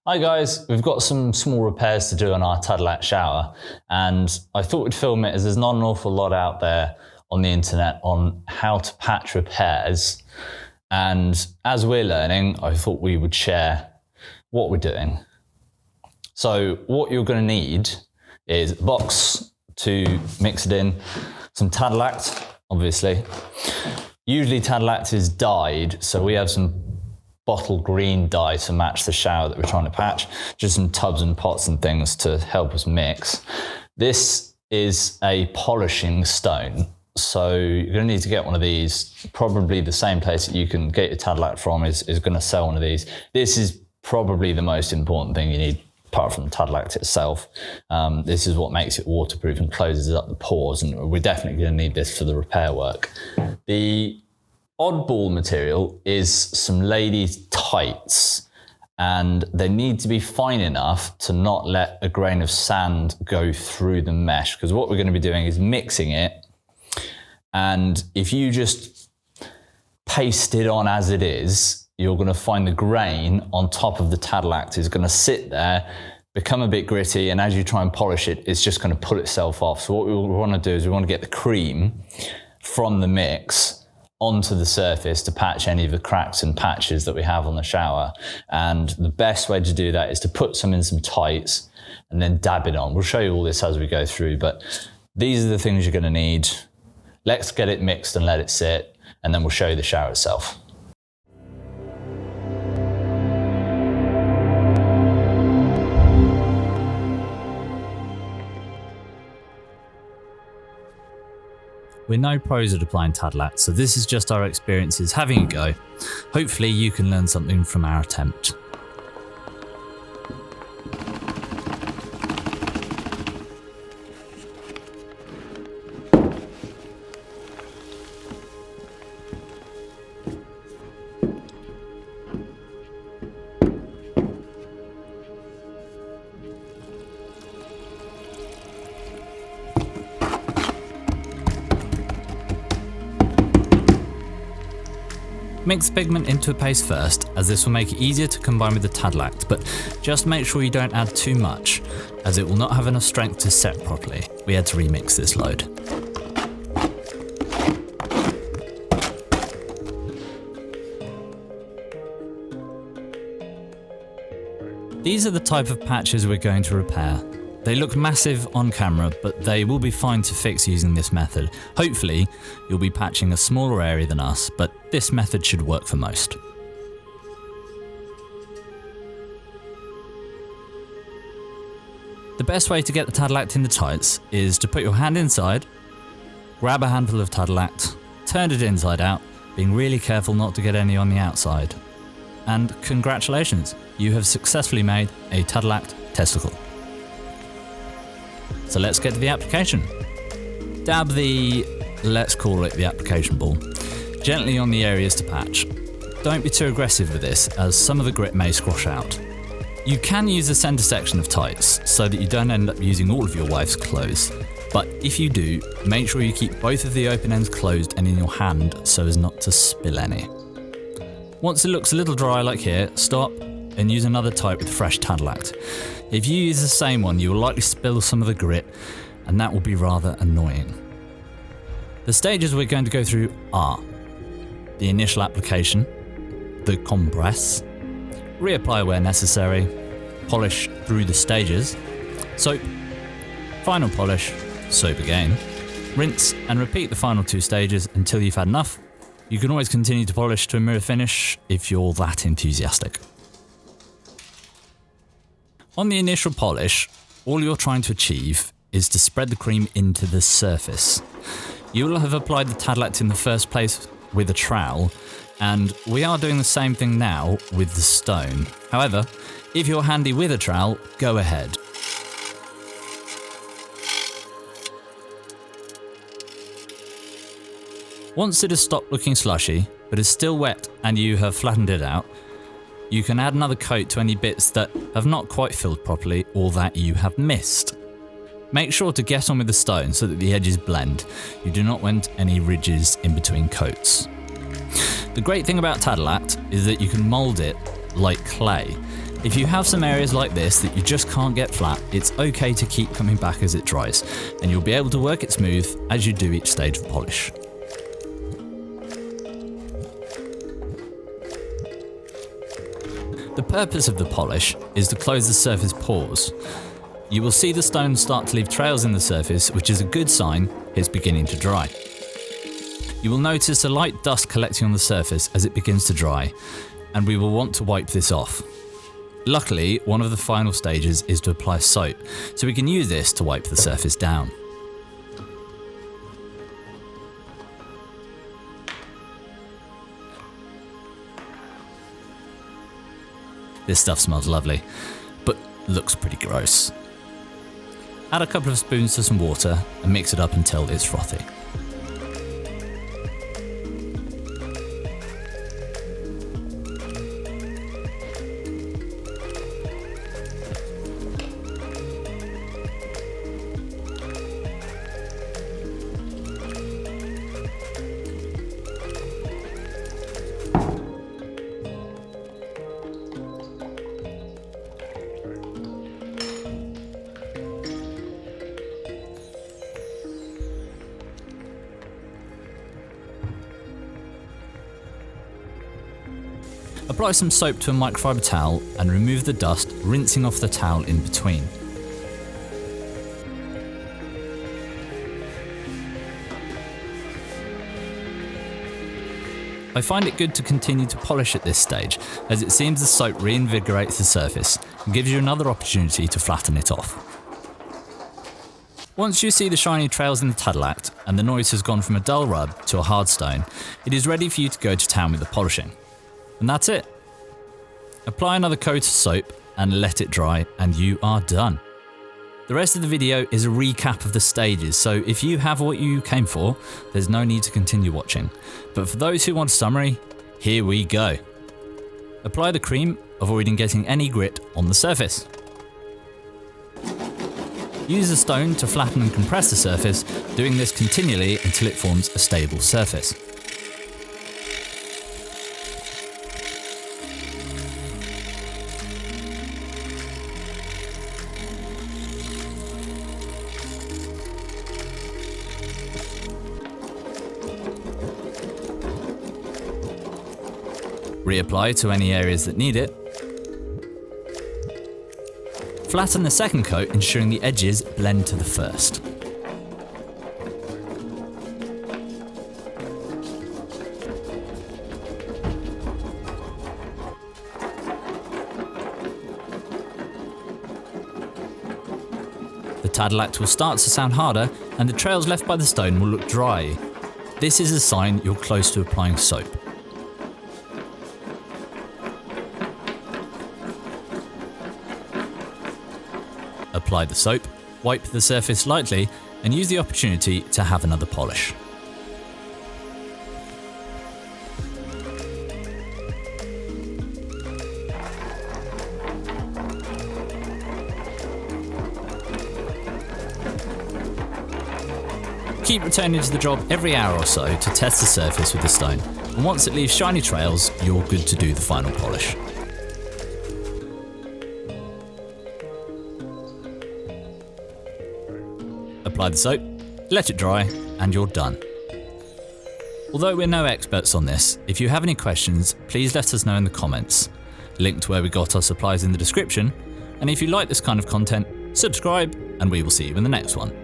Hi guys, we've got some small repairs to do on our Tadelakt shower, and I thought we'd film it as there's not an awful lot out there on the internet on how to patch repairs. And as we're learning, I thought we would share what we're doing. So what you're going to need is a box to mix it in, some Tadelakt, obviously. Usually Tadelakt is dyed, so we have some bottle green dye to match the shower that we're trying to patch, just some tubs and pots and things to help us mix. This is a polishing stone, so you're going to need to get one of these. Probably the same place that you can get your Tadelakt from is going to sell one of these. This is probably the most important thing you need apart from Tadelakt itself. This is what makes it waterproof and closes up the pores, and we're definitely going to need this for the repair work. The oddball material is some lady tights, and they need to be fine enough to not let a grain of sand go through the mesh, because what we're going to be doing is mixing it, and if you just paste it on as it is, you're going to find the grain on top of the Tadelakt is going to sit there, become a bit gritty, and as you try and polish it, it's just going to pull itself off. So what we want to do is we want to get the cream from the mix onto the surface to patch any of the cracks and patches that we have on the shower. And the best way to do that is to put some in some tights and then dab it on. We'll show you all this as we go through, but these are the things you're going to need. Let's get it mixed and let it sit, and then we'll show you the shower itself. We're no pros at applying Tadelakt, so this is just our experiences having a go. Hopefully you can learn something from our attempt. Mix the pigment into a paste first, as this will make it easier to combine with the Tadelakt, but just make sure you don't add too much, as it will not have enough strength to set properly. We had to remix this load. These are the type of patches we're going to repair. They look massive on camera, but they will be fine to fix using this method. Hopefully, you'll be patching a smaller area than us, but this method should work for most. The best way to get the Tadelakt in the tights is to put your hand inside, grab a handful of Tadelakt, turn it inside out, being really careful not to get any on the outside. And congratulations, you have successfully made a Tadelakt testicle. So let's get to the application. Dab the, let's call it the application ball, gently on the areas to patch. Don't be too aggressive with this, as some of the grit may squash out. You can use the centre section of tights so that you don't end up using all of your wife's clothes, but if you do, make sure you keep both of the open ends closed and in your hand so as not to spill any. Once it looks a little dry like here, stop and use another tight with fresh Tadelakt. If you use the same one, you will likely spill some of the grit, and that will be rather annoying. The stages we're going to go through are the initial application, the compress, reapply where necessary, polish through the stages, soap, final polish, soap again, rinse and repeat the final two stages until you've had enough. You can always continue to polish to a mirror finish if you're that enthusiastic. On the initial polish, all you're trying to achieve is to spread the cream into the surface. You will have applied the Tadelakt in the first place with a trowel, and we are doing the same thing now with the stone. However, if you're handy with a trowel, go ahead. Once it has stopped looking slushy, but is still wet and you have flattened it out, you can add another coat to any bits that have not quite filled properly or that you have missed. Make sure to get on with the stone so that the edges blend. You do not want any ridges in between coats. The great thing about Tadelakt is that you can mould it like clay. If you have some areas like this that you just can't get flat, it's okay to keep coming back as it dries, and you'll be able to work it smooth as you do each stage of polish. The purpose of the polish is to close the surface pores. You will see the stone start to leave trails in the surface, which is a good sign it's beginning to dry. You will notice a light dust collecting on the surface as it begins to dry, and we will want to wipe this off. Luckily, one of the final stages is to apply soap, so we can use this to wipe the surface down. This stuff smells lovely, but looks pretty gross. Add a couple of spoons to some water and mix it up until it's frothy. Apply some soap to a microfiber towel and remove the dust, rinsing off the towel in between. I find it good to continue to polish at this stage, as it seems the soap reinvigorates the surface and gives you another opportunity to flatten it off. Once you see the shiny trails in the Tadelakt and the noise has gone from a dull rub to a hard stone, it is ready for you to go to town with the polishing. And that's it. Apply another coat of soap and let it dry, and you are done. The rest of the video is a recap of the stages, so if you have what you came for, there's no need to continue watching. But for those who want a summary, here we go. Apply the cream, avoiding getting any grit on the surface. Use a stone to flatten and compress the surface, doing this continually until it forms a stable surface. Reapply to any areas that need it. Flatten the second coat, ensuring the edges blend to the first. The Tadelakt will start to sound harder, and the trails left by the stone will look dry. This is a sign you're close to applying soap. Apply the soap, wipe the surface lightly, and use the opportunity to have another polish. Keep returning to the job every hour or so to test the surface with the stone, and once it leaves shiny trails, you're good to do the final polish. Apply the soap, let it dry, and you're done. Although we're no experts on this, if you have any questions, please let us know in the comments. Link to where we got our supplies in the description, and if you like this kind of content, subscribe, and we will see you in the next one.